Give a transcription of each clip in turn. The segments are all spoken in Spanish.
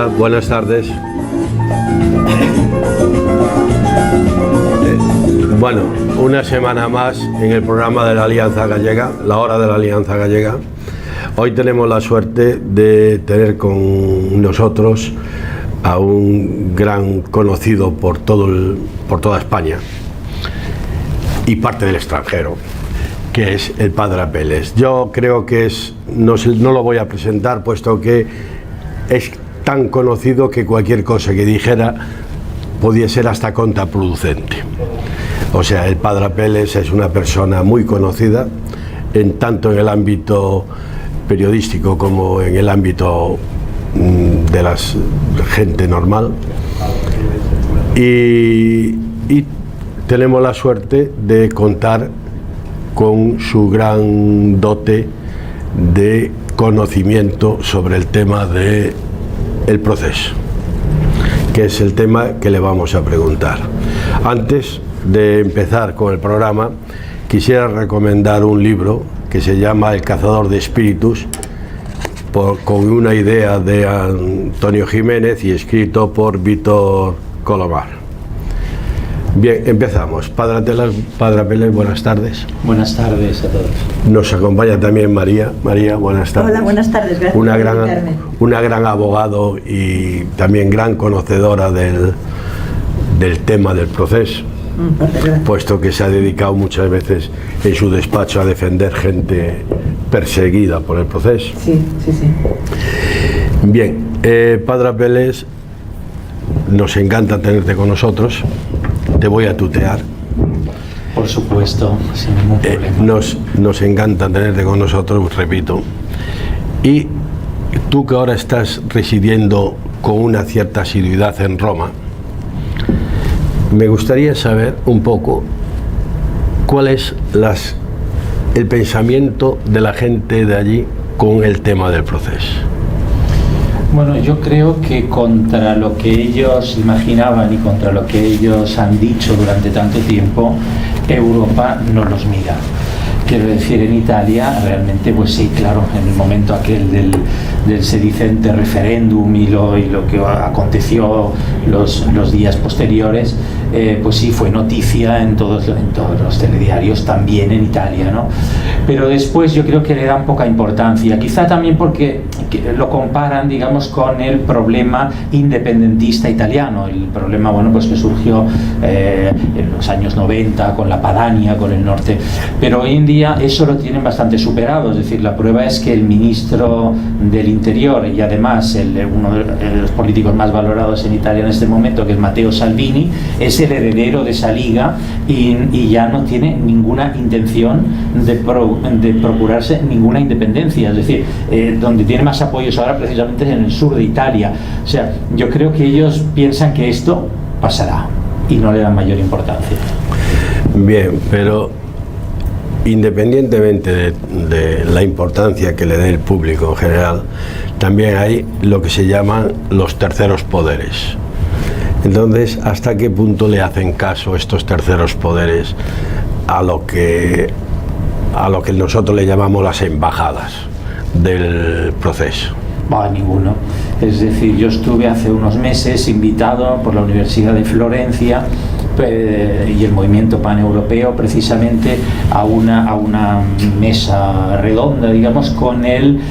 Hola, buenas tardes. Bueno, una semana más en el programa de la Alianza Gallega, la hora de la Alianza Gallega. Hoy tenemos la suerte de tener con nosotros a un gran conocido por toda España y parte del extranjero, que es el Padre Apelles. Yo creo que no lo voy a presentar, puesto que es tan conocido que cualquier cosa que dijera podía ser hasta contraproducente. O sea, el Padre Apelles es una persona muy conocida, tanto en el ámbito periodístico como en el ámbito de la gente normal. Y tenemos la suerte de contar con su gran dote de conocimiento sobre el tema del proceso, que es el tema que le vamos a preguntar. Antes de empezar con el programa, quisiera recomendar un libro que se llama El cazador de espíritus, con una idea de Antonio Jiménez y escrito por Víctor Colomar. Bien, empezamos. Padre Apelles, buenas tardes. Buenas tardes a todos. Nos acompaña también María. María, buenas tardes. Hola, buenas tardes. Gracias una por gran, invitarme. Una gran abogado y también gran conocedora del tema del proceso, puesto que se ha dedicado muchas veces en su despacho a defender gente perseguida por el proceso. Sí. Bien, Padre Apelles, nos encanta tenerte con nosotros. Te voy a tutear. Por supuesto, sin ningún problema. Nos encanta tenerte con nosotros, repito. Y tú, que ahora estás residiendo con una cierta asiduidad en Roma, me gustaría saber un poco cuál es el pensamiento de la gente de allí con el tema del proceso. Bueno, yo creo que contra lo que ellos imaginaban y contra lo que ellos han dicho durante tanto tiempo, Europa no los mira. Quiero decir, en Italia realmente, pues sí, claro, en el momento aquel del sedicente referéndum y lo que aconteció los días posteriores, pues sí, fue noticia en todos los telediarios, también en Italia, ¿no? Pero después yo creo que le dan poca importancia, quizá también porque lo comparan, digamos, con el problema independentista italiano, el problema, bueno, pues que surgió en los años 90 con la Padania, con el norte, pero hoy en día eso lo tienen bastante superado. Es decir, la prueba es que el ministro del Interior y además uno de los políticos más valorados en Italia en este momento, que es Matteo Salvini, es el heredero de esa liga y ya no tiene ninguna intención de procurarse ninguna independencia. Es decir, donde tiene más apoyos ahora precisamente es en el sur de Italia. O sea, yo creo que ellos piensan que esto pasará y no le dan mayor importancia. Bien, pero independientemente de la importancia que le dé el público en general, también hay lo que se llaman los terceros poderes. Entonces, ¿hasta qué punto le hacen caso estos terceros poderes a lo que nosotros le llamamos las embajadas del proceso? Ninguno. Es decir, yo estuve hace unos meses invitado por la Universidad de Florencia y el movimiento paneuropeo precisamente a una mesa redonda, digamos, con el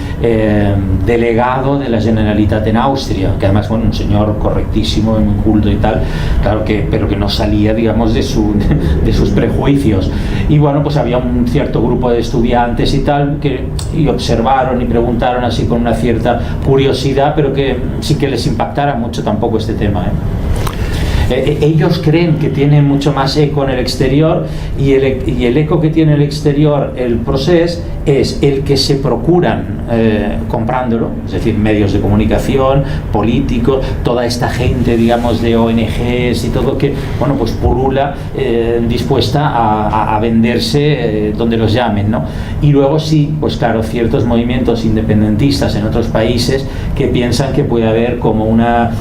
delegado de la Generalitat en Austria, que además, bueno, un señor correctísimo, muy culto y tal, claro pero que no salía, digamos, de sus prejuicios. Y bueno, pues había un cierto grupo de estudiantes y tal y observaron y preguntaron así con una cierta curiosidad, pero que sí que les impactara mucho tampoco este tema, ellos creen que tiene mucho más eco en el exterior y el eco que tiene el exterior, el proceso, es el que se procuran comprándolo, es decir, medios de comunicación, políticos, toda esta gente, digamos, de ONGs y todo que, bueno, pues pulula dispuesta a venderse donde los llamen, ¿no? Y luego sí, pues claro, ciertos movimientos independentistas en otros países que piensan que puede haber como una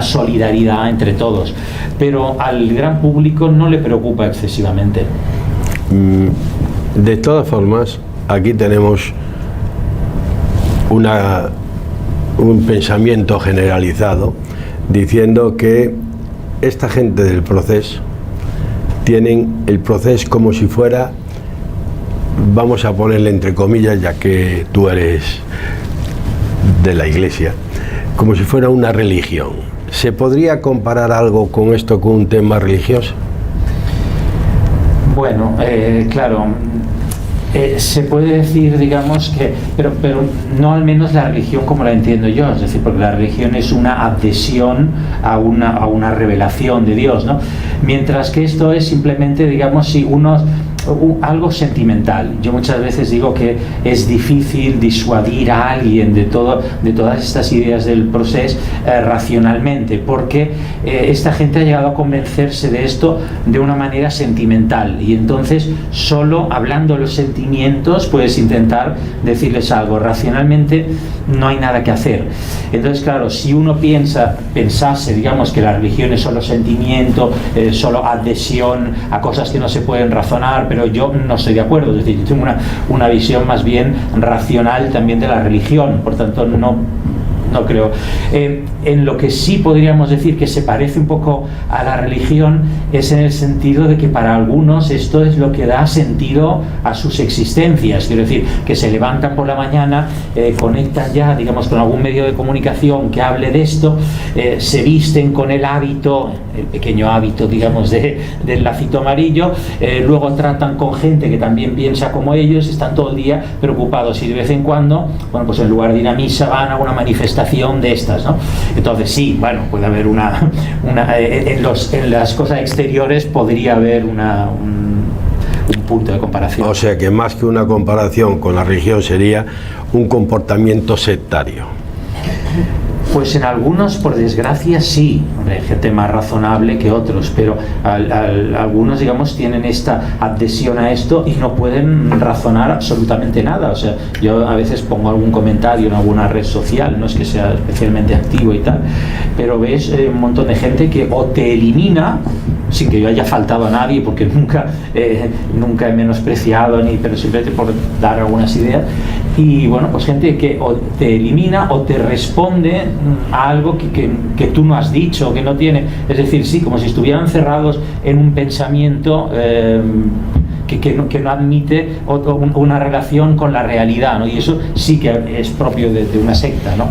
solidaridad entre todos, pero al gran público no le preocupa excesivamente. De todas formas, aquí tenemos un pensamiento generalizado diciendo que esta gente del proceso tienen el proceso como si fuera, vamos a ponerle entre comillas, ya que tú eres de la Iglesia, como si fuera una religión. ¿Se podría comparar algo con esto con un tema religioso? Bueno, claro, se puede decir, digamos, que, pero no al menos la religión como la entiendo yo, es decir, porque la religión es una adhesión a una revelación de Dios, ¿no? Mientras que esto es simplemente, digamos, si algo sentimental. Yo muchas veces digo que es difícil disuadir a alguien de todas estas ideas del proceso racionalmente, porque esta gente ha llegado a convencerse de esto de una manera sentimental, y entonces solo hablando de los sentimientos puedes intentar decirles algo. Racionalmente no hay nada que hacer. Entonces, claro, si uno pensase, digamos, que la religión es solo sentimiento, solo adhesión a cosas que no se pueden razonar, pero yo no estoy de acuerdo. Es decir, yo tengo una visión más bien racional también de la religión, por tanto no creo. En lo que sí podríamos decir que se parece un poco a la religión es en el sentido de que para algunos esto es lo que da sentido a sus existencias. Quiero decir, que se levantan por la mañana, conectan ya, digamos, con algún medio de comunicación que hable de esto, se visten con el hábito, el pequeño hábito, digamos, del lacito amarillo, luego tratan con gente que también piensa como ellos, están todo el día preocupados, y de vez en cuando, bueno, pues en lugar de ir a misa van a una manifestación de estas, ¿no? Entonces sí, bueno, puede haber en las cosas exteriores podría haber un punto de comparación. O sea que más que una comparación con la religión sería un comportamiento sectario. Pues en algunos, por desgracia, sí. Hay gente más razonable que otros, pero algunos, digamos, tienen esta adhesión a esto y no pueden razonar absolutamente nada. O sea, yo a veces pongo algún comentario en alguna red social, no es que sea especialmente activo y tal, pero ves un montón de gente que o te elimina, sin que yo haya faltado a nadie, porque nunca he menospreciado, pero simplemente por dar algunas ideas. Y bueno, pues gente que o te elimina o te responde a algo que tú no has dicho, que no tiene, es decir, sí, como si estuvieran cerrados en un pensamiento que no admite una relación con la realidad, ¿no? Y eso sí que es propio de una secta, ¿no?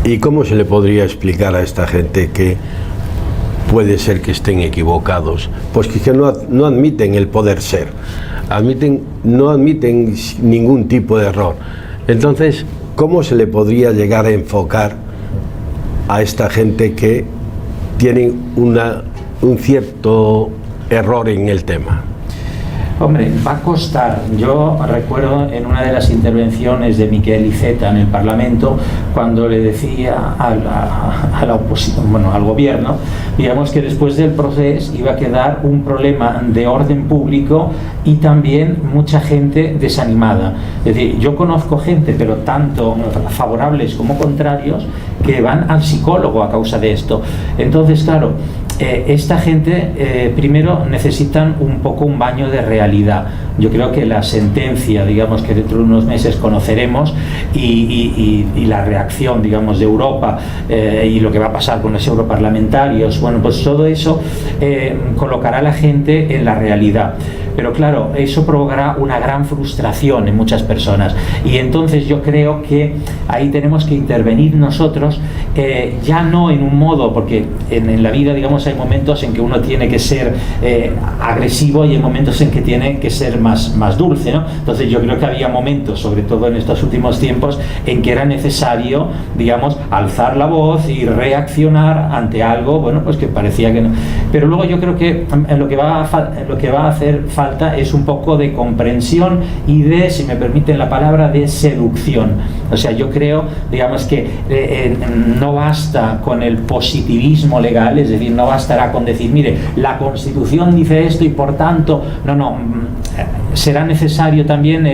¿Y cómo se le podría explicar a esta gente que puede ser que estén equivocados? Pues que no admiten el poder ser, no admiten ningún tipo de error. Entonces, ¿cómo se le podría llegar a enfocar a esta gente que tiene un cierto error en el tema? Hombre, va a costar. Yo recuerdo en una de las intervenciones de Miquel Iceta en el Parlamento, cuando le decía a la oposición, bueno, al gobierno, digamos que después del proceso iba a quedar un problema de orden público y también mucha gente desanimada. Es decir, yo conozco gente, pero tanto favorables como contrarios, que van al psicólogo a causa de esto. Entonces, claro, esta gente primero necesitan un poco un baño de realidad. Yo creo que la sentencia, digamos, que dentro de unos meses conoceremos, y la reacción, digamos, de Europa, y lo que va a pasar con los europarlamentarios, bueno, pues todo eso colocará a la gente en la realidad. Pero claro, eso provocará una gran frustración en muchas personas, y entonces yo creo que ahí tenemos que intervenir nosotros, ya no en un modo, porque en la vida, digamos, hay momentos en que uno tiene que ser agresivo y hay momentos en que tiene que ser más dulce, ¿no? Entonces yo creo que había momentos, sobre todo en estos últimos tiempos, en que era necesario, digamos, alzar la voz y reaccionar ante algo, bueno, pues que parecía que no. Pero luego yo creo que lo que va a hacer falta es un poco de comprensión y de, si me permiten la palabra, de seducción. O sea, yo creo, digamos, que no basta con el positivismo legal, es decir, no bastará con decir, mire, la Constitución dice esto y por tanto, no, será necesario también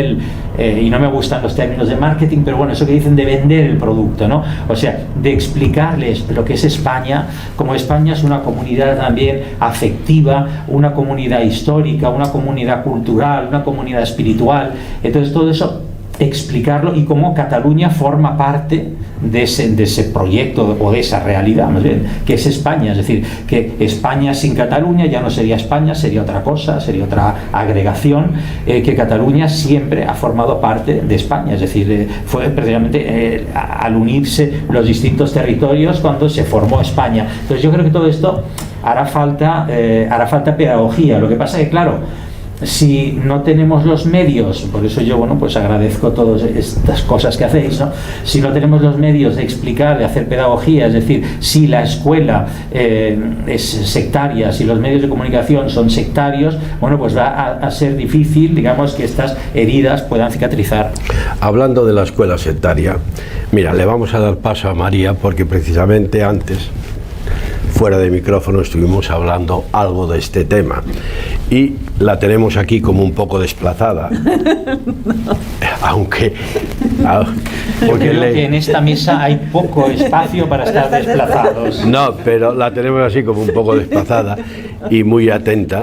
y no me gustan los términos de marketing, pero bueno, eso que dicen de vender el producto, ¿no? O sea, de explicarles lo que es España, como España es una comunidad también afectiva, una comunidad histórica, una comunidad cultural, una comunidad espiritual. Entonces todo eso explicarlo y cómo Cataluña forma parte de ese proyecto o de esa realidad, más bien, que es España. Es decir, que España sin Cataluña ya no sería España, sería otra cosa, sería otra agregación, que Cataluña siempre ha formado parte de España. Es decir, fue precisamente al unirse los distintos territorios cuando se formó España. Entonces yo creo que todo esto hará falta pedagogía. Lo que pasa es que, claro, si no tenemos los medios, por eso yo, bueno, pues agradezco todas estas cosas que hacéis, ¿no? Si no tenemos los medios de explicar, de hacer pedagogía, es decir, si la escuela es sectaria, si los medios de comunicación son sectarios, bueno, pues va a ser difícil, digamos, que estas heridas puedan cicatrizar. Hablando de la escuela sectaria, mira, le vamos a dar paso a María, porque precisamente antes, fuera de micrófono, estuvimos hablando algo de este tema y la tenemos aquí como un poco desplazada. No. Aunque creo que en esta mesa hay poco espacio para estar desplazados. No, pero la tenemos así como un poco desplazada y muy atenta,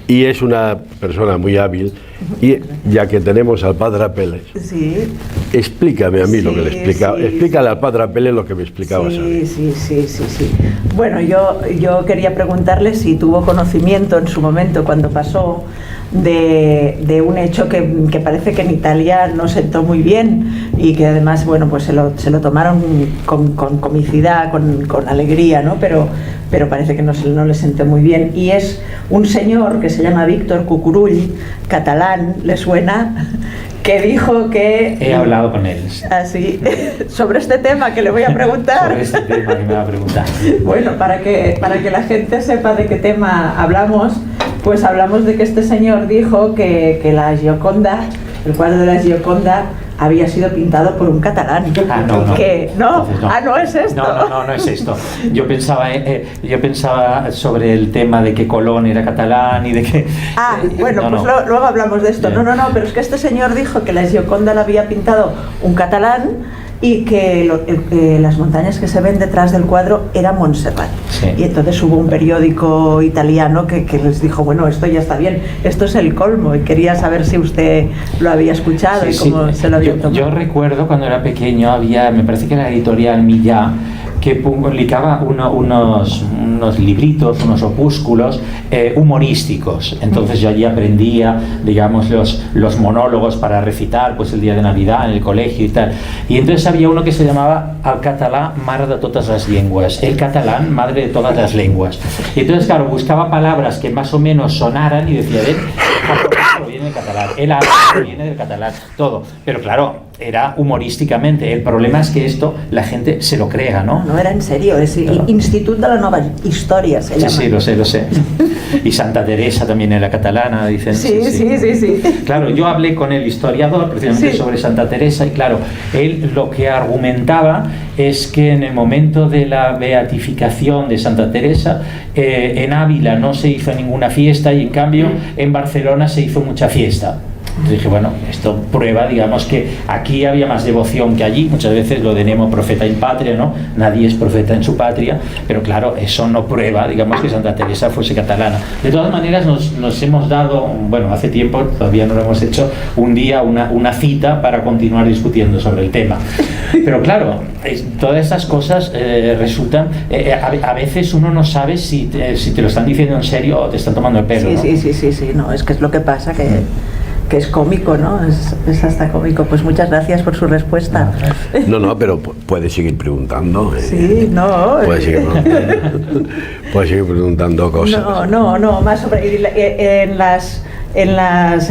y es una persona muy hábil. Y ya que tenemos al padre Apelles, sí, explícame a mí lo que le explicaba, sí, explícale al padre Apelles lo que me explicabas a mí. Sí. Bueno, yo quería preguntarle si tuvo conocimiento en su momento, cuando pasó, de un hecho que parece que en Italia no sentó muy bien y que además, bueno, pues se lo tomaron con comicidad, con alegría, ¿no? Pero parece que no le sentó muy bien, y es un señor que se llama Víctor Cucurull, catalán, ¿le suena? Que dijo que... He hablado con él. Así, sobre este tema que le voy a preguntar. Sobre este tema que me va a preguntar. Bueno, para que la gente sepa de qué tema hablamos, pues hablamos de que este señor dijo que la Gioconda, el cuadro de la Gioconda, había sido pintado por un catalán. No. ¿Qué? ¿No? No es esto. No es esto. Yo pensaba sobre el tema de que Colón era catalán y de que... Luego hablamos de esto. No, pero es que este señor dijo que la Gioconda la había pintado un catalán y que las montañas que se ven detrás del cuadro eran Montserrat. Sí. Y entonces hubo un periódico italiano que les dijo, bueno, esto ya está bien, esto es el colmo, y quería saber si usted lo había escuchado y cómo se lo había tomado. Yo recuerdo cuando era pequeño, me parece que era la editorial Millá, que publicaba unos libritos, unos opúsculos humorísticos. Entonces yo allí aprendía, digamos, los monólogos para recitar, pues el día de Navidad en el colegio y tal. Y entonces había uno que se llamaba El català, mare de totes les llengües. El catalán, madre de todas las lenguas. Y entonces, claro, buscaba palabras que más o menos sonaran y decía, viene del catalán, el arte viene del catalán, todo. Pero claro, era humorísticamente. El problema es que esto la gente se lo crea, ¿no? No, era en serio, es Institut de la Nova Història se llama. Sí, lo sé. Y Santa Teresa también era catalana, dicen. Sí. Claro, yo hablé con el historiador precisamente sobre Santa Teresa, y claro, él lo que argumentaba es que en el momento de la beatificación de Santa Teresa, en Ávila no se hizo ninguna fiesta, y en cambio en Barcelona se hizo mucha fiesta. Entonces dije, bueno, esto prueba, digamos, que aquí había más devoción que allí. Muchas veces lo de Nemo profeta in patria, ¿no? Nadie es profeta en su patria, pero claro, eso no prueba, digamos, que Santa Teresa fuese catalana. De todas maneras, nos hemos dado, bueno, hace tiempo, todavía no lo hemos hecho, un día una cita para continuar discutiendo sobre el tema. Pero claro, todas estas cosas resultan, a veces uno no sabe si te lo están diciendo en serio o te están tomando el pelo, ¿no? Sí, no, es que es lo que pasa, que es cómico, ¿no? Es hasta cómico. Pues muchas gracias por su respuesta. No, pero puede seguir preguntando. Sí, no. Puede seguir preguntando cosas. No, más sobre en las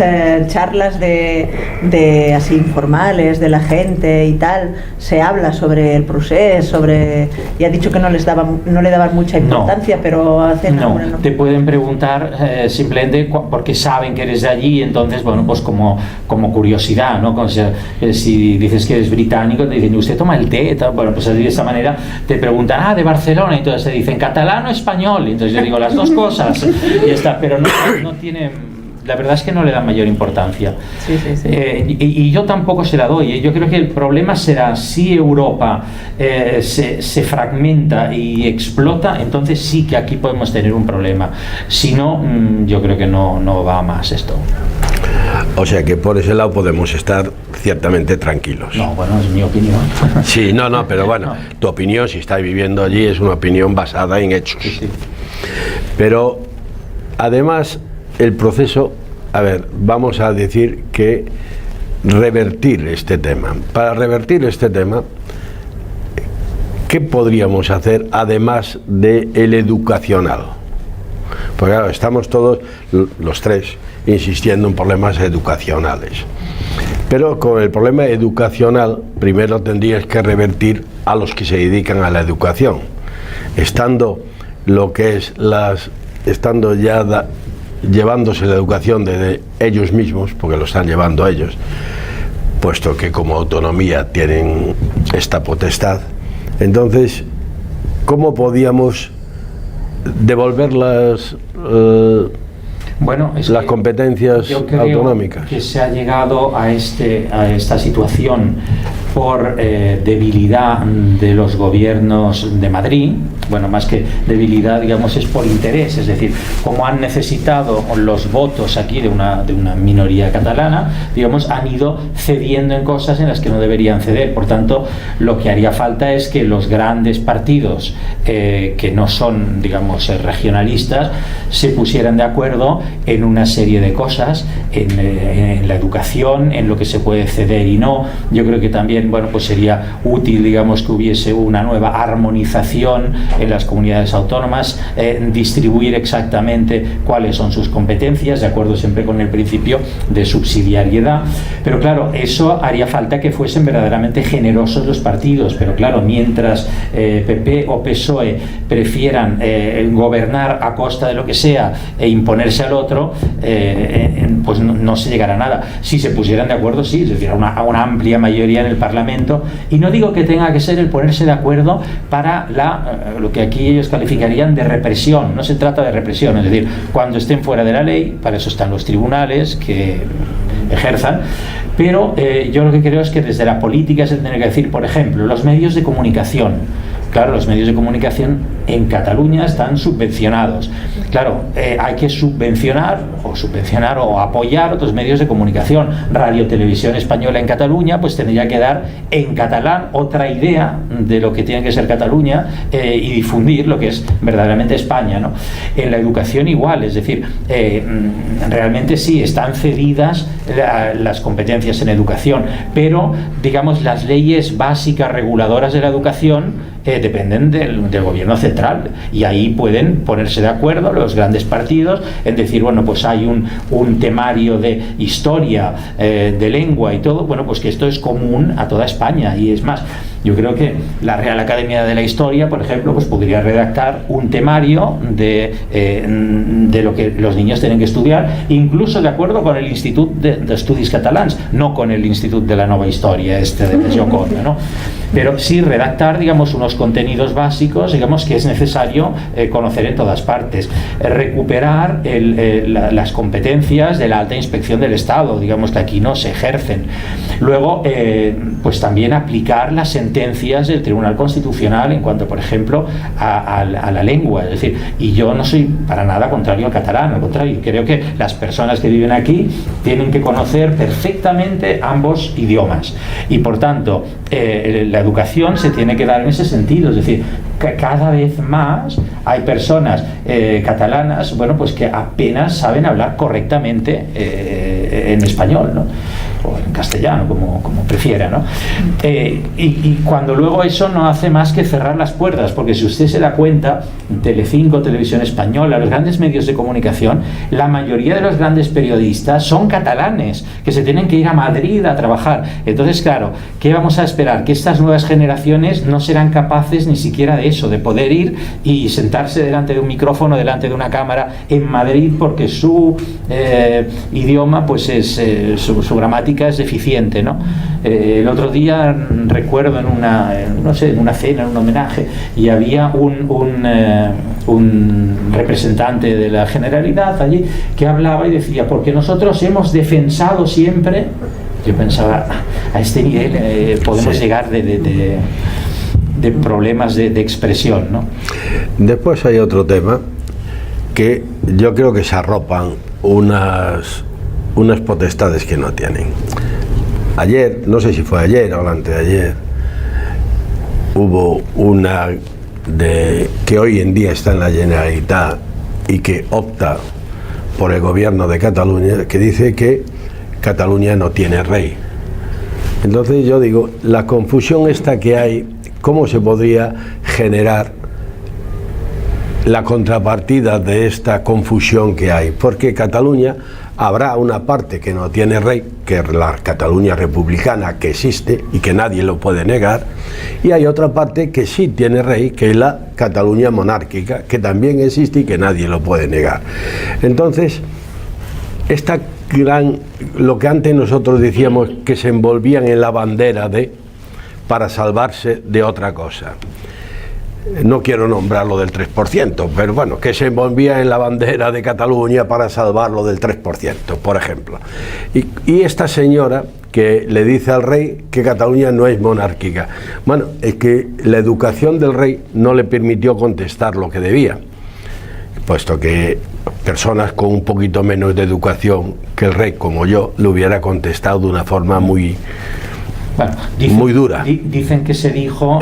charlas de así informales de la gente y tal, se habla sobre el proceso, y ha dicho que no le daban mucha importancia, pero hacen alguna... No, te pueden preguntar simplemente porque saben que eres de allí, entonces, bueno, pues como curiosidad, ¿no? Si dices que eres británico, te dicen, ¿usted toma el té? Bueno, pues de esa manera te preguntan, de Barcelona, y entonces te dicen, ¿catalán o español? Y entonces yo digo las dos cosas, y está, pero no tienen... la verdad es que no le dan mayor importancia. Sí, sí, sí. Y yo tampoco se la doy. Yo creo que el problema será si Europa se fragmenta y explota, entonces sí que aquí podemos tener un problema. Si no, yo creo que no va más esto. O sea que por ese lado podemos estar ciertamente tranquilos. No, bueno, es mi opinión. Sí, no, pero bueno, tu opinión, si estáis viviendo allí, es una opinión basada en hechos. Sí, sí. Pero además el proceso, a ver, vamos a decir que revertir este tema. Para revertir este tema, ¿qué podríamos hacer además del educacional? Porque claro, estamos todos, los tres, insistiendo en problemas educacionales. Pero con el problema educacional, primero tendrías que revertir a los que se dedican a la educación. Estando lo que es estando ya llevándose la educación de ellos mismos, porque lo están llevando ellos, puesto que como autonomía tienen esta potestad. Entonces, ¿cómo podíamos devolver las competencias autonómicas? Que se ha llegado a esta situación por debilidad de los gobiernos de Madrid. Bueno, más que debilidad, digamos, es por interés, es decir, como han necesitado los votos aquí de una minoría catalana, digamos, han ido cediendo en cosas en las que no deberían ceder. Por tanto, lo que haría falta es que los grandes partidos que no son, digamos, regionalistas, se pusieran de acuerdo en una serie de cosas, en la educación, en lo que se puede ceder y no. Yo creo que también, bueno, pues sería útil, digamos, que hubiese una nueva armonización en las comunidades autónomas, distribuir exactamente cuáles son sus competencias, de acuerdo siempre con el principio de subsidiariedad. Pero claro, eso haría falta que fuesen verdaderamente generosos los partidos. Pero claro, mientras PP o PSOE prefieran gobernar a costa de lo que sea e imponerse al otro, pues no se llegará a nada. Si se pusieran de acuerdo, sí, es decir, a una amplia mayoría en el Parlamento. Y no digo que tenga que ser el ponerse de acuerdo para lo que aquí ellos calificarían de represión. No se trata de represión, es decir, cuando estén fuera de la ley, para eso están los tribunales que ejerzan. Pero yo lo que creo es que desde la política se tiene que decir, por ejemplo, los medios de comunicación. Claro, los medios de comunicación en Cataluña están subvencionados. Claro, hay que subvencionar o apoyar otros medios de comunicación. Radio Televisión Española en Cataluña pues tendría que dar en catalán otra idea de lo que tiene que ser Cataluña y difundir lo que es verdaderamente España, ¿no? En la educación igual, es decir, realmente sí, están cedidas las competencias en educación, pero digamos las leyes básicas reguladoras de la educación dependen del gobierno central, y ahí pueden ponerse de acuerdo los grandes partidos en decir, bueno, pues hay un temario de historia, de lengua y todo, bueno, pues que esto es común a toda España. Y es más, yo creo que la Real Academia de la Historia, por ejemplo, pues podría redactar un temario de lo que los niños tienen que estudiar, incluso de acuerdo con el Institut d'Estudis Catalans, no con el Institut de la Nova Historia de Gioconda, ¿no? Pero sí redactar, digamos, unos contenidos básicos, digamos, que es necesario conocer en todas partes. Recuperar las competencias de la alta inspección del Estado, digamos, que aquí no se ejercen. Luego, pues también aplicar las sentencias del Tribunal Constitucional en cuanto, por ejemplo, a la lengua. Es decir, y yo no soy para nada contrario al catalán, al contrario, creo que las personas que viven aquí tienen que conocer perfectamente ambos idiomas. Y por tanto, la educación se tiene que dar en ese sentido, es decir, que cada vez más hay personas catalanas, bueno, pues que apenas saben hablar correctamente en español, ¿no? O en castellano, como prefiera, ¿no? Y cuando luego eso no hace más que cerrar las puertas, porque si usted se da cuenta, Telecinco, Televisión Española, los grandes medios de comunicación, la mayoría de los grandes periodistas son catalanes, que se tienen que ir a Madrid a trabajar. Entonces, claro, ¿qué vamos a esperar? Que estas nuevas generaciones no serán capaces ni siquiera de eso, de poder ir y sentarse delante de un micrófono, delante de una cámara en Madrid, porque su idioma, pues es su gramática democrática es deficiente, ¿no? El otro día recuerdo en una cena, en un homenaje, y había un representante de la Generalidad allí que hablaba y decía, porque nosotros hemos defensado siempre. Yo pensaba, a este nivel podemos llegar de problemas de expresión, ¿no? Después hay otro tema que yo creo que se arropan unas potestades que no tienen. Ayer, no sé si fue ayer o antes de ayer, hubo una que hoy en día está en la Generalitat y que opta por el gobierno de Cataluña, que dice que Cataluña no tiene rey. Entonces yo digo, la confusión esta que hay, ¿cómo se podría generar la contrapartida de esta confusión que hay? Porque Cataluña, habrá una parte que no tiene rey, que es la Cataluña republicana, que existe y que nadie lo puede negar, y hay otra parte que sí tiene rey, que es la Cataluña monárquica, que también existe y que nadie lo puede negar. Entonces, lo que antes nosotros decíamos que se envolvían en la bandera para salvarse de otra cosa. No quiero nombrar lo del 3%, pero bueno, que se envolvía en la bandera de Cataluña para salvarlo del 3%, por ejemplo. Y esta señora que le dice al rey que Cataluña no es monárquica. Bueno, es que la educación del rey no le permitió contestar lo que debía, puesto que personas con un poquito menos de educación que el rey, como yo, le hubiera contestado de una forma muy dura. Dicen que se dijo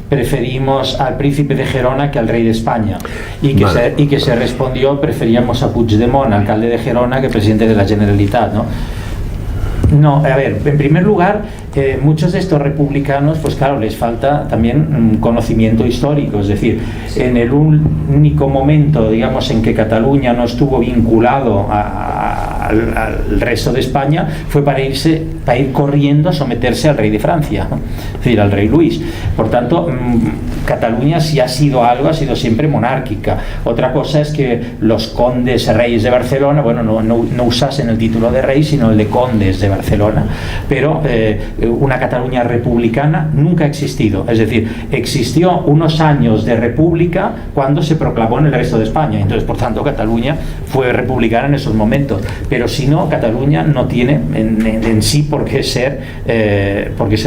preferimos al príncipe de Gerona que al rey de España, y que se respondió preferíamos a Puigdemont, alcalde de Gerona, que presidente de la Generalitat, ¿no? No, a ver, en primer lugar, muchos de estos republicanos, pues claro, les falta también conocimiento histórico, es decir, en el único momento, digamos, en que Cataluña no estuvo vinculado al resto de España, fue para ir corriendo a someterse al rey de Francia, ¿no? Es decir, al rey Luis. Por tanto, Cataluña, si ha sido algo, ha sido siempre monárquica. Otra cosa es que los condes reyes de Barcelona, bueno, no usasen el título de rey, sino el de condes de Barcelona, pero una Cataluña republicana nunca ha existido. Es decir, existió unos años de república cuando se proclamó en el resto de España, entonces por tanto Cataluña fue republicana en esos momentos, pero si no, Cataluña no tiene en sí por qué ser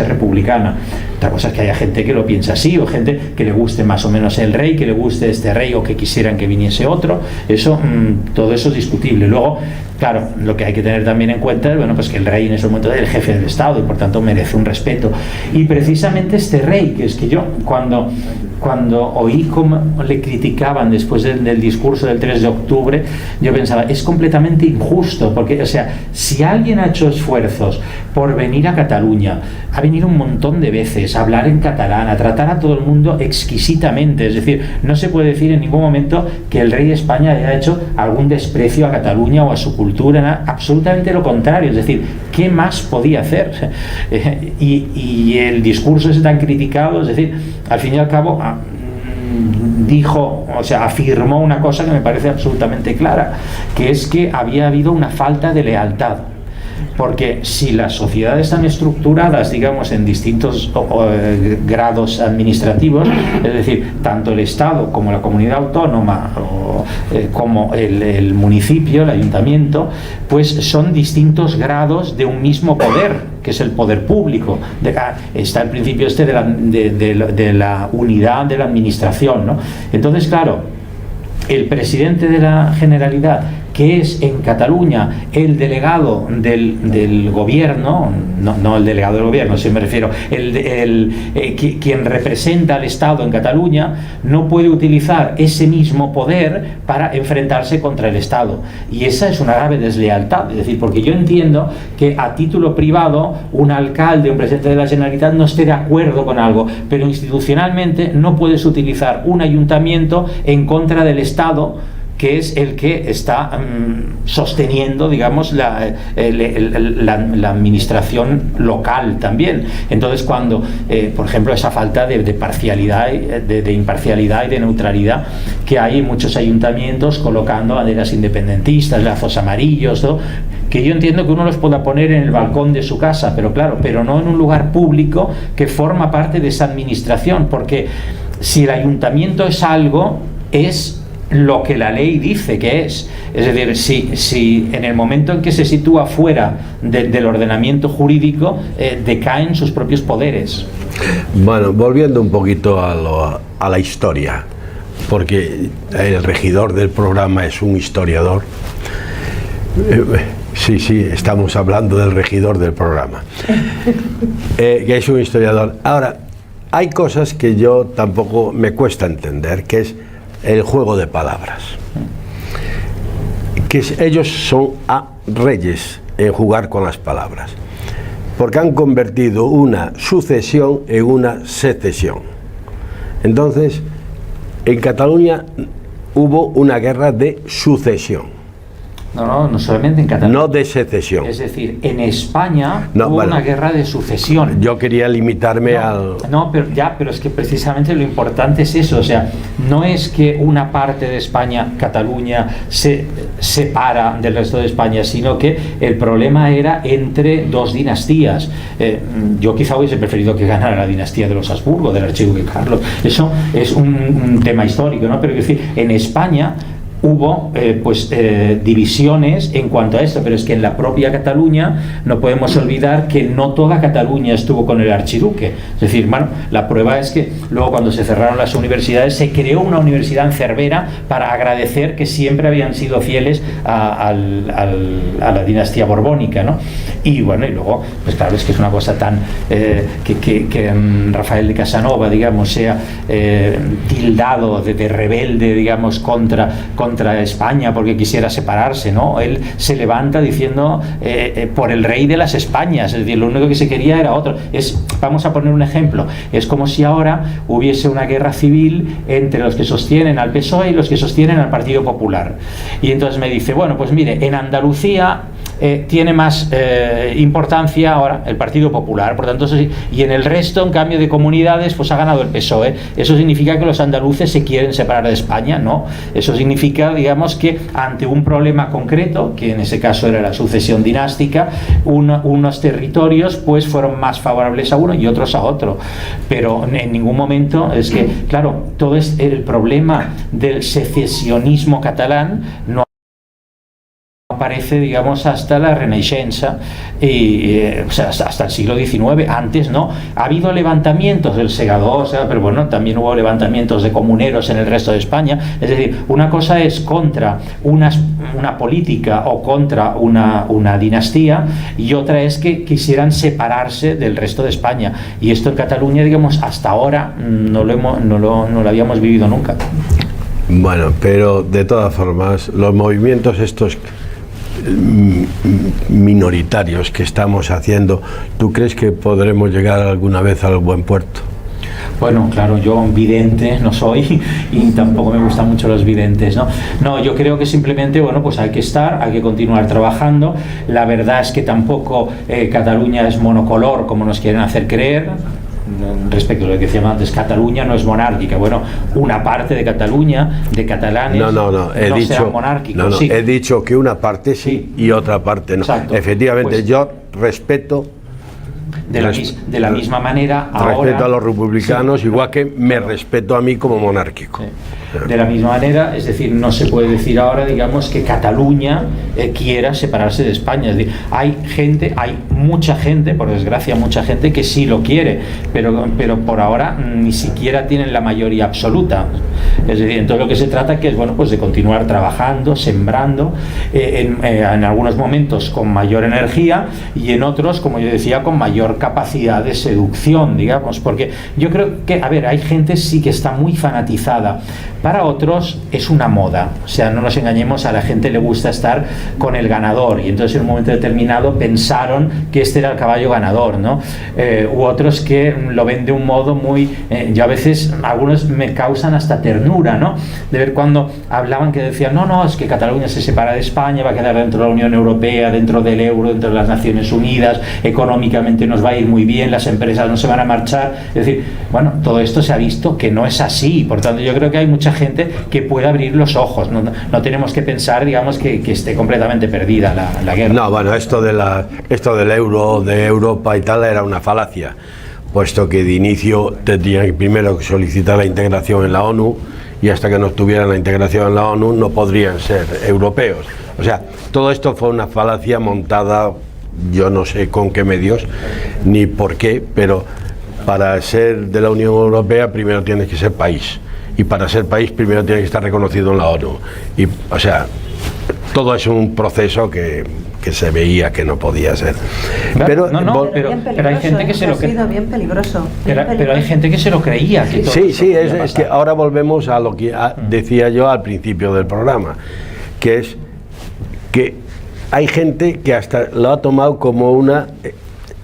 republicana. Otra cosa es que haya gente que lo piensa así, o gente que le guste más o menos el rey, que le guste este rey, o que quisieran que viniese otro. Eso, todo eso es discutible. Luego, claro, lo que hay que tener también en cuenta es, bueno, pues que el rey en ese momento es el jefe del Estado y por tanto merece un respeto. Y precisamente este rey, que es que yo cuando oí cómo le criticaban después del discurso del 3 de octubre, yo pensaba, es completamente injusto, porque, o sea, si alguien ha hecho esfuerzos por venir a Cataluña, ha venido un montón de veces a hablar en catalán, a tratar a todo el mundo exquisitamente, es decir, no se puede decir en ningún momento que el rey de España haya hecho algún desprecio a Cataluña o a su cultura, nada, absolutamente lo contrario, es decir, ¿qué más podía hacer? Y el discurso ese tan criticado, es decir, al fin y al cabo dijo, o sea, afirmó una cosa que me parece absolutamente clara, que es que había habido una falta de lealtad. Porque si las sociedades están estructuradas, digamos, en distintos grados administrativos, es decir, tanto el Estado como la comunidad autónoma como el municipio, el ayuntamiento, pues son distintos grados de un mismo poder, que es el poder público. Está el principio este de la unidad de la administración, ¿no? Entonces, claro, el presidente de la Generalidad, que es en Cataluña el delegado del gobierno, no el delegado del gobierno, si me refiero, quien representa al Estado en Cataluña, no puede utilizar ese mismo poder para enfrentarse contra el Estado. Y esa es una grave deslealtad, es decir, porque yo entiendo que a título privado un alcalde, un presidente de la Generalitat no esté de acuerdo con algo, pero institucionalmente no puedes utilizar un ayuntamiento en contra del Estado, que es el que está sosteniendo, digamos, la administración local también. Entonces, cuando, por ejemplo, esa falta de parcialidad, de imparcialidad y de neutralidad que hay en muchos ayuntamientos colocando banderas independentistas, lazos amarillos, todo, que yo entiendo que uno los pueda poner en el balcón de su casa, pero claro, pero no en un lugar público que forma parte de esa administración, porque si el ayuntamiento es algo, es lo que la ley dice que es. Es decir, si en el momento en que se sitúa fuera del ordenamiento jurídico, decaen sus propios poderes. Bueno, volviendo un poquito a la historia, porque el regidor del programa es un historiador. Sí, estamos hablando del regidor del programa, que es un historiador. Ahora, hay cosas que yo tampoco me cuesta entender, que es el juego de palabras. Que ellos son reyes en jugar con las palabras, porque han convertido una sucesión en una secesión. Entonces, en Cataluña hubo una guerra de sucesión. No solamente en Cataluña. No de secesión. Es decir, en España hubo una guerra de sucesión. Yo quería limitarme al... pero es que precisamente lo importante es eso. O sea, no es que una parte de España, Cataluña, se separa del resto de España, sino que el problema era entre dos dinastías. Yo quizá hubiese preferido que ganara la dinastía de los Habsburgo, del archiduque Carlos. Eso es un tema histórico, ¿no? Pero es decir, en España hubo divisiones en cuanto a esto, pero es que en la propia Cataluña no podemos olvidar que no toda Cataluña estuvo con el archiduque. Es decir, bueno, la prueba es que luego, cuando se cerraron las universidades, se creó una universidad en Cervera para agradecer que siempre habían sido fieles a la dinastía borbónica, ¿no? Y bueno, y luego, pues claro, es que es una cosa tan que Rafael de Casanova, digamos, sea tildado de rebelde, digamos, contra España porque quisiera separarse, ¿no? Él se levanta diciendo por el rey de las Españas, es decir, lo único que se quería era otro. Vamos a poner un ejemplo, es como si ahora hubiese una guerra civil entre los que sostienen al PSOE y los que sostienen al Partido Popular. Y entonces me dice, bueno, pues mire, en Andalucía tiene más importancia ahora el Partido Popular, por tanto, y en el resto, en cambio de comunidades, pues ha ganado el PSOE. ¿Eso significa que los andaluces se quieren separar de España? No, eso significa, digamos, que ante un problema concreto, que en ese caso era la sucesión dinástica, unos territorios pues fueron más favorables a uno y otros a otro, pero en ningún momento es que, claro, todo el problema del secesionismo catalán no aparece, digamos, hasta la Renaixença, o sea, hasta el siglo XIX. Antes no. Ha habido levantamientos del segador, o sea, pero bueno, también hubo levantamientos de comuneros en el resto de España. Es decir, una cosa es contra una política o contra una dinastía, y otra es que quisieran separarse del resto de España. Y esto en Cataluña, digamos, hasta ahora no lo habíamos vivido nunca. Bueno, pero de todas formas, los movimientos estos minoritarios que estamos haciendo, ¿tú crees que podremos llegar alguna vez al buen puerto? Bueno, claro, yo vidente no soy y tampoco me gustan mucho los videntes, ¿no? No, yo creo que simplemente, bueno, pues hay que continuar trabajando. La verdad es que tampoco Cataluña es monocolor, como nos quieren hacer creer. Respecto a lo que decíamos antes, Cataluña no es monárquica. Bueno, una parte de Cataluña, de catalanes, no será monárquico. Sí. He dicho que una parte sí y otra parte no. Exacto. Efectivamente, pues, yo respeto. De la misma manera, respeto a los republicanos, igual que me respeto a mí como monárquico. De la misma manera, es decir, no se puede decir ahora, digamos, que Cataluña quiera separarse de España. Es decir, hay mucha gente, por desgracia, mucha gente que sí lo quiere, pero por ahora ni siquiera tienen la mayoría absoluta. Es decir, entonces lo que se trata que es, bueno, pues de continuar trabajando, sembrando, en algunos momentos con mayor energía y en otros, como yo decía, con mayor capacidad de seducción, digamos, porque yo creo que, a ver, hay gente sí que está muy fanatizada. Para otros es una moda, o sea, no nos engañemos, a la gente le gusta estar con el ganador, y entonces en un momento determinado pensaron que este era el caballo ganador, ¿no? U otros que lo ven de un modo muy... yo a veces, algunos me causan hasta ternura, ¿no? De ver cuando hablaban que decían, no, es que Cataluña se separa de España, va a quedar dentro de la Unión Europea, dentro del euro, dentro de las Naciones Unidas, económicamente nos va a ir muy bien, las empresas no se van a marchar. Es decir, bueno, todo esto se ha visto que no es así, por tanto yo creo que hay mucha mucha gente que pueda abrir los ojos. No tenemos que pensar, digamos, que esté completamente perdida la guerra. No, bueno, esto del euro, de Europa y tal, era una falacia, puesto que de inicio tendrían primero que solicitar la integración en la ONU, y hasta que no tuvieran la integración en la ONU no podrían ser europeos. O sea, todo esto fue una falacia montada, yo no sé con qué medios ni por qué, pero para ser de la Unión Europea primero tienes que ser país, y para ser país primero tienes que estar reconocido en la ONU, y, o sea, todo es un proceso que se veía que no podía ser. Pero hay gente que se lo creía. Bien peligroso. Pero hay gente que se lo creía. Que todo sí, es que ahora volvemos a lo que decía yo al principio del programa, que es que hay gente que hasta lo ha tomado como una,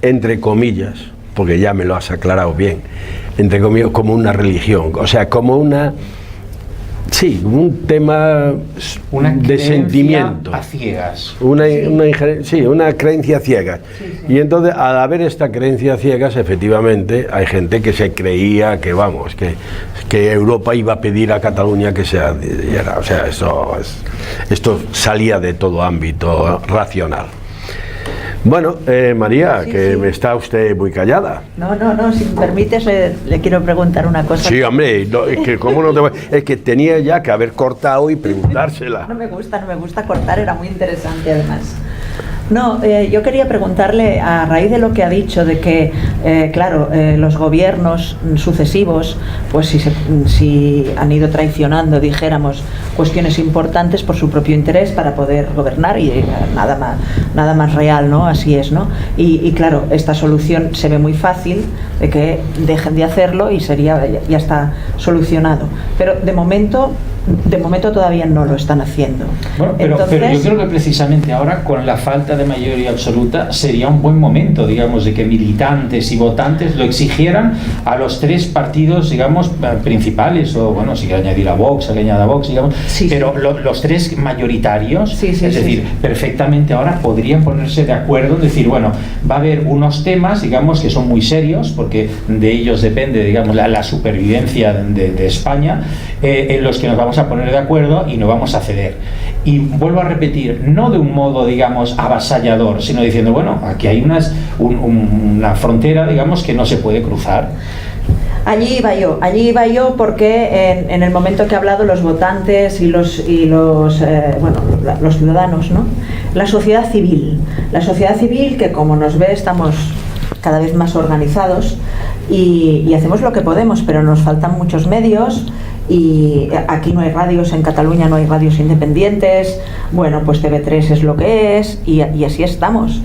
entre comillas, porque ya me lo has aclarado bien, entre comillas, como una religión, o sea, como una... Sí, un tema de sentimiento. A ciegas. Una creencia ciega. Y entonces, al haber esta creencia ciegas, efectivamente, hay gente que se creía que, vamos, que Europa iba a pedir a Cataluña que se adhiriera. O sea, esto salía de todo ámbito racional. Bueno, María, me está usted muy callada. No, si me permites, le quiero preguntar una cosa. Sí, hombre, es que cómo no te voy... Es que tenía ya que haber cortado y preguntársela. No me gusta cortar, era muy interesante además. No, yo quería preguntarle, a raíz de lo que ha dicho, de que, claro, los gobiernos sucesivos, pues si han ido traicionando, dijéramos, cuestiones importantes por su propio interés para poder gobernar, y nada más real, ¿no? Así es, ¿no? Y claro, esta solución se ve muy fácil, de que dejen de hacerlo y ya está solucionado. Pero de momento todavía no lo están haciendo. Bueno, pero yo creo que precisamente ahora, con la falta de mayoría absoluta, sería un buen momento, digamos, de que militantes y votantes lo exigieran a los tres partidos, digamos, principales, o bueno, si quiere añadir a Vox, que añada Vox, digamos, pero los tres mayoritarios, es decir, perfectamente ahora podrían ponerse de acuerdo en decir, bueno, va a haber unos temas, digamos, que son muy serios, porque de ellos depende, digamos, la supervivencia de España, en los que nos vamos a poner de acuerdo y no vamos a ceder. Y vuelvo a repetir, no de un modo, digamos, avasallador, sino diciendo, bueno, aquí hay una frontera, digamos, que no se puede cruzar. Allí iba yo porque en el momento que he hablado, los votantes y los ciudadanos, ¿no? La sociedad civil que, como nos ve, estamos cada vez más organizados y hacemos lo que podemos, pero nos faltan muchos medios. Y aquí no hay radios, en Cataluña no hay radios independientes, bueno, pues TV3 es lo que es, y así estamos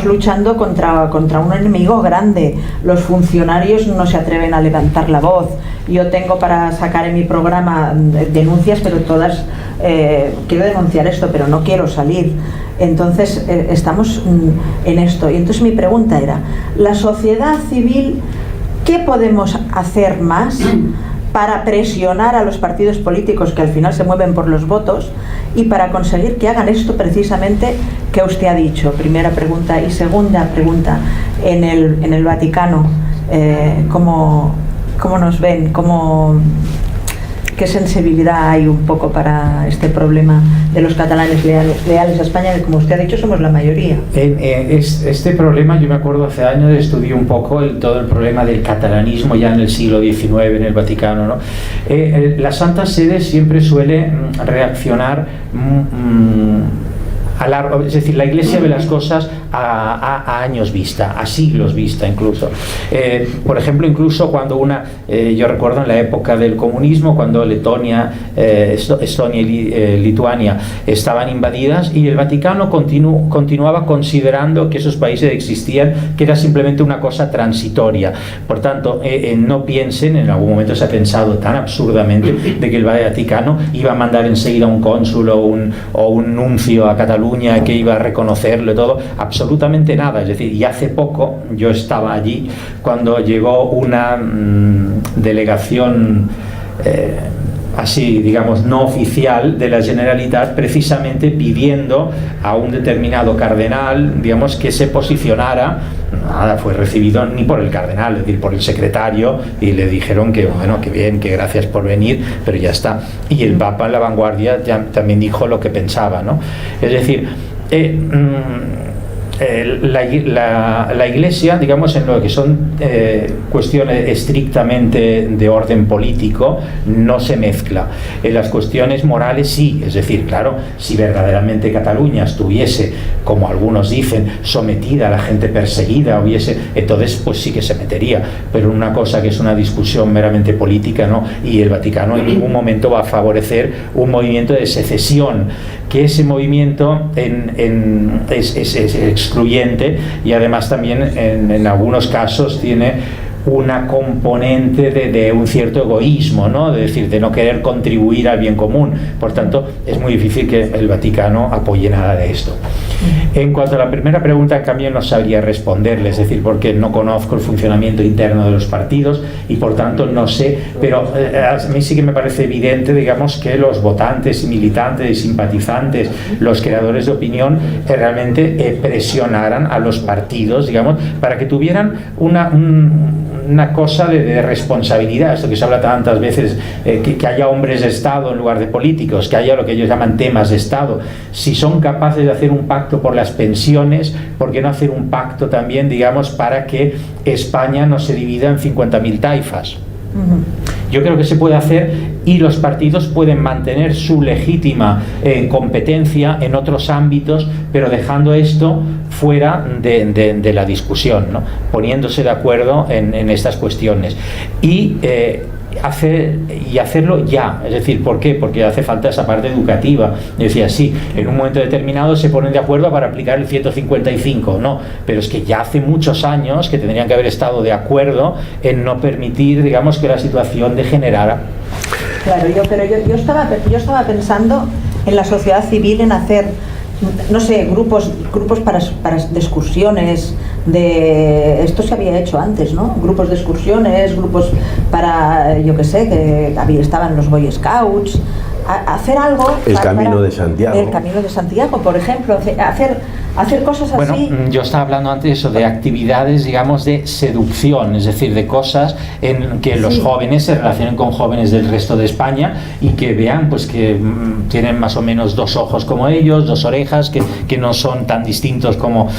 luchando contra un enemigo grande. Los funcionarios no se atreven a levantar la voz. Yo tengo para sacar en mi programa denuncias, pero todas, quiero denunciar esto, pero no quiero salir. Entonces estamos en esto, y entonces mi pregunta era, la sociedad civil, ¿qué podemos hacer más para presionar a los partidos políticos, que al final se mueven por los votos, y para conseguir que hagan esto precisamente que usted ha dicho? Primera pregunta. Y segunda pregunta, en el Vaticano, ¿cómo nos ven? ¿Qué sensibilidad hay un poco para este problema de los catalanes leales a España, que, como usted ha dicho, somos la mayoría? Este problema, yo me acuerdo hace años, estudié un poco todo el problema del catalanismo ya en el siglo XIX en el Vaticano, ¿no? La Santa Sede siempre suele reaccionar es decir, la Iglesia ve las cosas a años vista, a siglos vista incluso. Por ejemplo, incluso cuando yo recuerdo en la época del comunismo, cuando Letonia, Estonia y Lituania estaban invadidas, y el Vaticano continuaba considerando que esos países existían, que era simplemente una cosa transitoria. Por tanto, no piensen, en algún momento se ha pensado tan absurdamente, de que el Vaticano iba a mandar enseguida un cónsul o un nuncio a Cataluña que iba a reconocerlo y todo, absolutamente nada. Es decir, y hace poco yo estaba allí cuando llegó una delegación así, digamos, no oficial de la Generalitat, precisamente pidiendo a un determinado cardenal, digamos, que se posicionara. Nada fue recibido ni por el cardenal, es decir, por el secretario, y le dijeron que bueno, que bien, que gracias por venir, pero ya está. Y el Papa en La Vanguardia ya también dijo lo que pensaba, ¿no? Es decir, la Iglesia, digamos, en lo que son cuestiones estrictamente de orden político, no se mezcla. En las cuestiones morales sí, es decir, claro, si verdaderamente Cataluña estuviese, como algunos dicen, sometida a la gente perseguida, entonces pues sí que se metería, pero una cosa que es una discusión meramente política, ¿no? Y el Vaticano en ningún momento va a favorecer un movimiento de secesión, que ese movimiento es excluyente, y además también en algunos casos tiene una componente de un cierto egoísmo, ¿no? De decir, de no querer contribuir al bien común. Por tanto, es muy difícil que el Vaticano apoye nada de esto. En cuanto a la primera pregunta, en cambio, no sabría responderle, es decir, porque no conozco el funcionamiento interno de los partidos y por tanto no sé, pero a mí sí que me parece evidente, digamos, que los votantes y militantes y simpatizantes, los creadores de opinión, realmente presionaran a los partidos, digamos, para que tuvieran una cosa de responsabilidad, esto que se habla tantas veces, que haya hombres de Estado en lugar de políticos, que haya lo que ellos llaman temas de Estado. Si son capaces de hacer un pacto por las pensiones, ¿por qué no hacer un pacto también, digamos, para que España no se divida en 50.000 taifas? Yo creo que se puede hacer, y los partidos pueden mantener su legítima competencia en otros ámbitos, pero dejando esto fuera de la discusión, ¿no? Poniéndose de acuerdo en estas cuestiones y hacerlo ya. Es decir, ¿por qué? Porque hace falta esa parte educativa. Yo decía, sí, en un momento determinado se ponen de acuerdo para aplicar el 155, no, pero es que ya hace muchos años que tendrían que haber estado de acuerdo en no permitir, digamos, que la situación degenerara. Claro, yo estaba pensando en la sociedad civil, en hacer, no sé, grupos para de excursiones, esto se había hecho antes, ¿no? Grupos de excursiones, grupos para, yo qué sé, que estaban los Boy Scouts, hacer algo. El Camino de Santiago. El Camino de Santiago, por ejemplo, hacer cosas así. Bueno, yo estaba hablando antes eso, de actividades, digamos, de seducción, es decir, de cosas en que los jóvenes se relacionen con jóvenes del resto de España y que vean, pues, que tienen más o menos dos ojos como ellos, dos orejas, que no son tan distintos como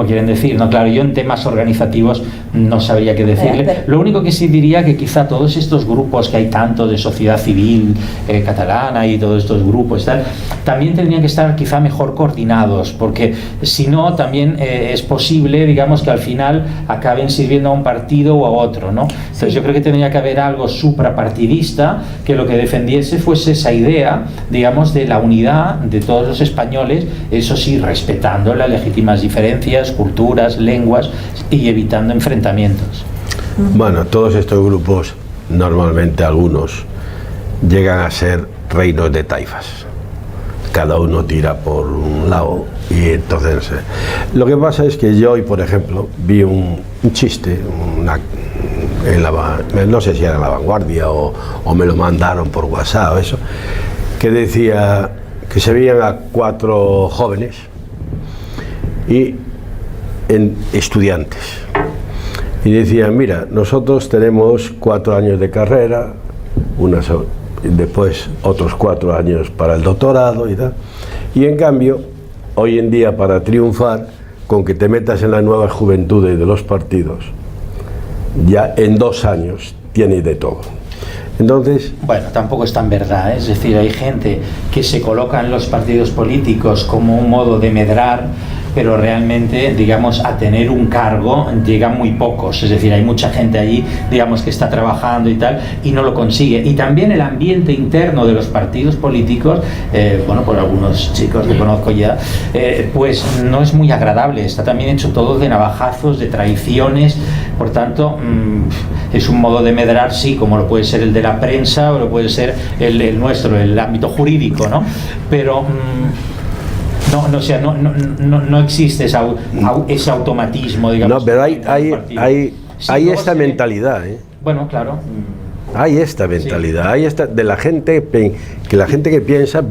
quieren decir, ¿no? Claro, yo en temas organizativos no sabría qué decirle. Lo único que sí diría, que quizá todos estos grupos que hay tanto de sociedad civil catalana y todos estos grupos también tendrían que estar quizá mejor coordinados, porque si no, también es posible, digamos, que al final acaben sirviendo a un partido o a otro, ¿no? Entonces yo creo que tendría que haber algo suprapartidista que lo que defendiese fuese esa idea, digamos, de la unidad de todos los españoles, eso sí, respetando las legítimas diferencias, culturas, lenguas, y evitando enfrentamientos. Bueno, todos estos grupos, normalmente algunos, llegan a ser reinos de taifas. Cada uno tira por un lado, y entonces lo que pasa es que yo hoy, por ejemplo, vi un chiste, no sé si era en La Vanguardia o me lo mandaron por WhatsApp o eso, que decía que se veían a 4 jóvenes y estudiantes, y decían, mira, nosotros tenemos 4 años de carrera, después otros 4 años para el doctorado y tal, y en cambio hoy en día, para triunfar, con que te metas en las nuevas juventudes de los partidos, ya en 2 años tienes de todo. Entonces, bueno, tampoco es tan verdad, ¿eh? Es decir, hay gente que se coloca en los partidos políticos como un modo de medrar, pero realmente, digamos, a tener un cargo llegan muy pocos. Es decir, hay mucha gente allí, digamos, que está trabajando y tal, y no lo consigue. Y también el ambiente interno de los partidos políticos, bueno, por algunos chicos que conozco ya, pues no es muy agradable. Está también hecho todo de navajazos, de traiciones. Por tanto, es un modo de medrar, sí, como lo puede ser el de la prensa o lo puede ser el nuestro, el ámbito jurídico, ¿no? Pero no existe ese automatismo, digamos. No, pero hay esta mentalidad, ¿eh? Bueno, claro. Hay esta mentalidad, hay esta de la gente que la gente que piensa,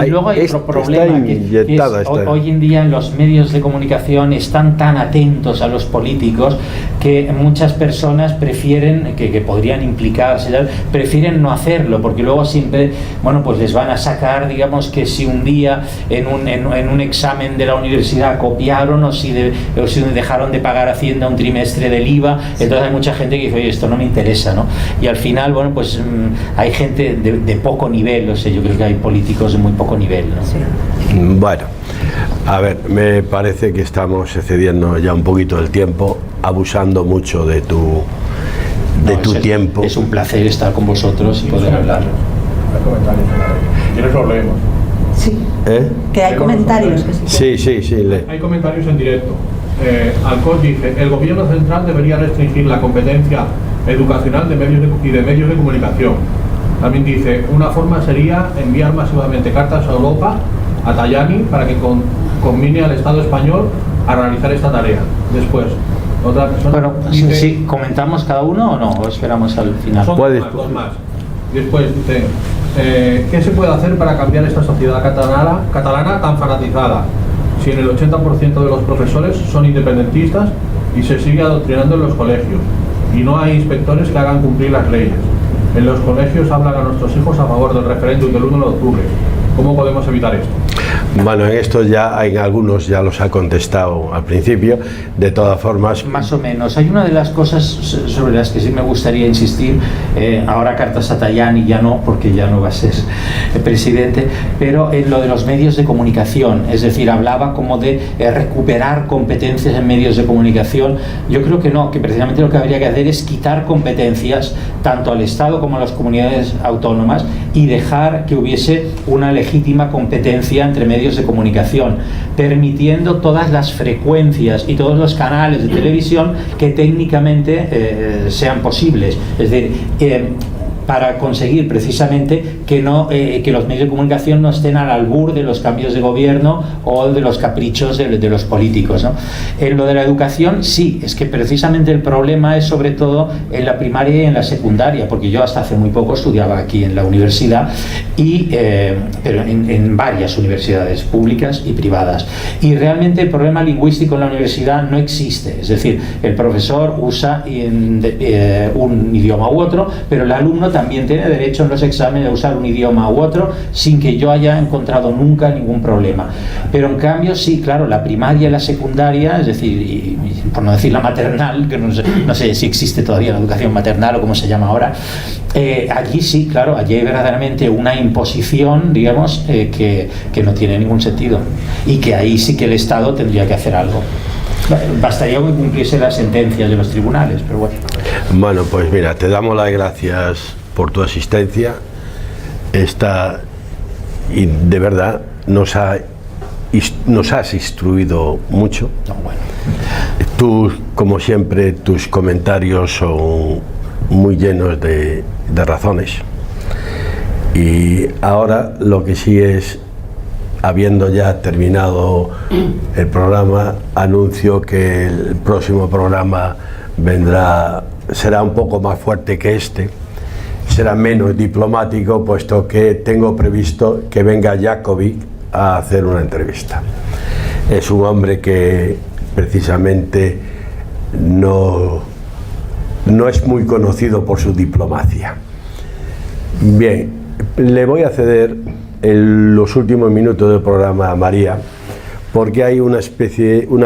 y luego hay otro problema que es, hoy en día los medios de comunicación están tan atentos a los políticos que muchas personas prefieren, que podrían implicarse, prefieren no hacerlo, porque luego siempre, bueno, pues les van a sacar, digamos, que si un día en un examen de la universidad copiaron o si dejaron de pagar Hacienda un trimestre del IVA, entonces hay mucha gente que dice, oye, esto no me interesa, ¿no? Y al final, bueno, pues hay gente de poco nivel, o sea, yo creo que hay políticos de muy poco nivel, ¿no? Sí. Bueno, a ver, me parece que estamos excediendo ya un poquito del tiempo, abusando mucho de tu tiempo. Es un placer estar con vosotros y poder hablar. Hay comentarios, si quieres los leemos. Sí. Que hay comentarios. Que Sí, lee. Hay comentarios en directo. Alcón dice, el gobierno central debería restringir la competencia educacional de medios de comunicación. También dice, una forma sería enviar masivamente cartas a Europa, a Tajani, para que conmine al Estado español a realizar esta tarea. Después, otra persona dice, sí, ¿comentamos cada uno o no? ¿O esperamos al final? Son dos más. Después dice, ¿qué se puede hacer para cambiar esta sociedad catalana tan fanatizada? Si en el 80% de los profesores son independentistas y se sigue adoctrinando en los colegios y no hay inspectores que hagan cumplir las leyes. En los colegios hablan a nuestros hijos a favor del referéndum del 1 de octubre. ¿Cómo podemos evitar esto? Bueno, en esto ya, en algunos ya los ha contestado al principio, de todas formas... Más o menos. Hay una de las cosas sobre las que sí me gustaría insistir, ahora cartas a Tajani ya no, porque ya no va a ser presidente, pero en lo de los medios de comunicación, es decir, hablaba como de recuperar competencias en medios de comunicación. Yo creo que no, que precisamente lo que habría que hacer es quitar competencias tanto al Estado como a las comunidades autónomas y dejar que hubiese una legítima competencia entre medios de comunicación, permitiendo todas las frecuencias y todos los canales de televisión que técnicamente sean posibles. Es decir, para conseguir precisamente que los medios de comunicación no estén al albur de los cambios de gobierno o de los caprichos de los políticos, ¿no? En lo de la educación, sí, es que precisamente el problema es sobre todo en la primaria y en la secundaria, porque yo hasta hace muy poco estudiaba aquí en la universidad, pero en varias universidades públicas y privadas, y realmente el problema lingüístico en la universidad no existe, es decir, el profesor usa un idioma u otro, pero el alumno también tiene derecho en los exámenes a usar un idioma u otro sin que yo haya encontrado nunca ningún problema. Pero en cambio sí, claro, la primaria y la secundaria, es decir, y por no decir la maternal, que no sé si existe todavía la educación maternal o cómo se llama ahora, allí sí, claro, allí hay verdaderamente una imposición, digamos, que no tiene ningún sentido y que ahí sí que el Estado tendría que hacer algo. Bastaría que cumpliese las sentencias de los tribunales, pero bueno. Bueno, pues mira, te damos las gracias por tu asistencia. Y de verdad nos has instruido mucho. Bueno. Tú, como siempre, tus comentarios son muy llenos de razones. Y ahora lo que sí es, habiendo ya terminado el programa, anuncio que el próximo programa será un poco más fuerte que este, será menos diplomático, puesto que tengo previsto que venga Jakobi a hacer una entrevista. Es un hombre que precisamente no es muy conocido por su diplomacia. Bien, le voy a ceder en los últimos minutos del programa a María, porque hay una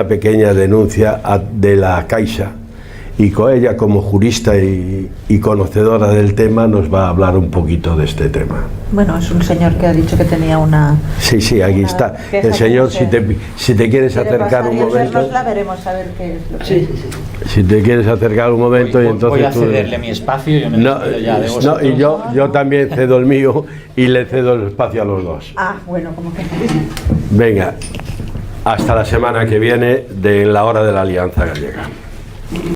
pequeña denuncia de la Caixa, y con ella, como jurista y conocedora del tema, nos va a hablar un poquito de este tema. Bueno, es un señor que ha dicho que tenía una... Sí, aquí está. El señor, si te quieres acercar un momento... La veremos a ver qué es lo que... Sí. Si te quieres acercar un momento y entonces... Voy a cederle mi espacio, yo me despido ya de vosotros. No, y yo también cedo el mío y le cedo el espacio a los dos. Ah, bueno, como que... Venga, hasta la semana que viene de la hora de la Alianza Gallega.